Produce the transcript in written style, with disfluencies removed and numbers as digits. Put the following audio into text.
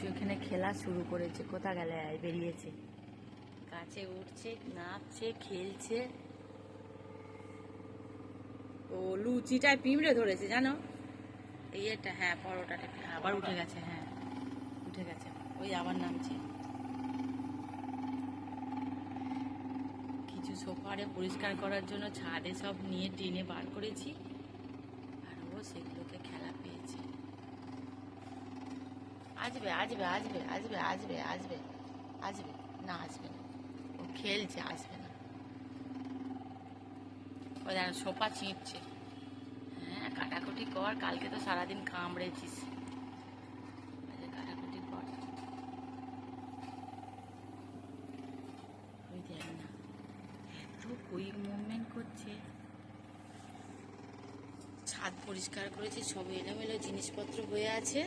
লিচু এখানে খেলা শুরু করেছে, কোথা গেলে বেরিয়েছে, গাছে উঠছে, নাচছে, খেলছে। ও লুচিটায় পিঁমড়ে ধরেছে জানো, এই এটা, হ্যাঁ পরোটাটা আবার উঠে গেছে, হ্যাঁ উঠে গেছে, ওই আবার নামছে। কিছু সোফারে পরিষ্কার করার জন্য ছাদে সব নিয়ে টেনে বার করেছি, আর ও সেগুলোকে খেলা পেয়েছে। আসবে আসবে আসবে আসবে আসবে আসবে আসবে, না আসবে না, ও খেলছে, আসবে না। ও দেখো সোফা চিঁটছে, হ্যাঁ কাটাকুটি কর, কালকে তো সারাদিন কামড়েছিস, কাটাকুটি কর। ওই দেখ না, এত কুইক মুভমেন্ট করছে। ছাদ পরিষ্কার করেছি, সব এলোমেলো জিনিসপত্র হয়ে আছে।